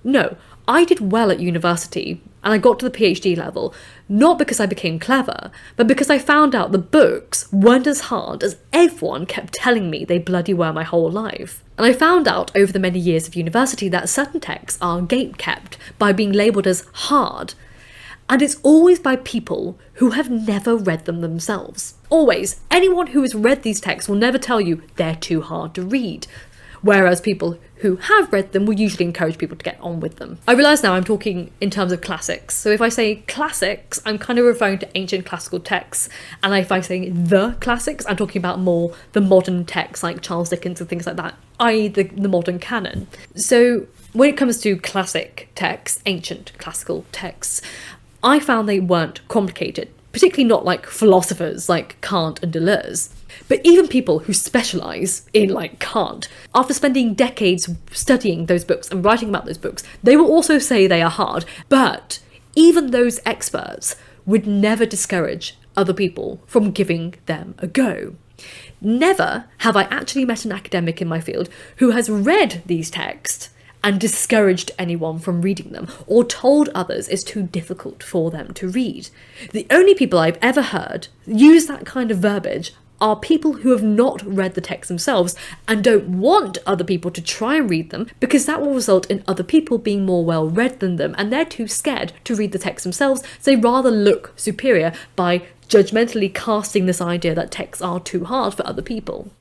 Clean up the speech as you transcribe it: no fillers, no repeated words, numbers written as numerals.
No, I did well at university and I got to the PhD level, not because I became clever, but because I found out the books weren't as hard as everyone kept telling me they bloody were my whole life. And I found out over the many years of university that certain texts are gatekept by being labelled as hard. And it's always by people who have never read them themselves. Always. Anyone who has read these texts will never tell you they're too hard to read. Whereas people who have read them will usually encourage people to get on with them. I realise now I'm talking in terms of classics. So if I say classics, I'm kind of referring to ancient classical texts. And if I say the classics, I'm talking about more the modern texts like Charles Dickens and things like that, i.e. the modern canon. So when it comes to classic texts, ancient classical texts, I found they weren't complicated, particularly not like philosophers like Kant and Deleuze. But even people who specialise in like Kant, after spending decades studying those books and writing about those books, they will also say they are hard. But even those experts would never discourage other people from giving them a go. Never have I actually met an academic in my field who has read these texts and discouraged anyone from reading them, or told others it's too difficult for them to read. The only people I've ever heard use that kind of verbiage are people who have not read the text themselves and don't want other people to try and read them, because that will result in other people being more well read than them, and they're too scared to read the text themselves, so they rather look superior by judgmentally casting this idea that texts are too hard for other people.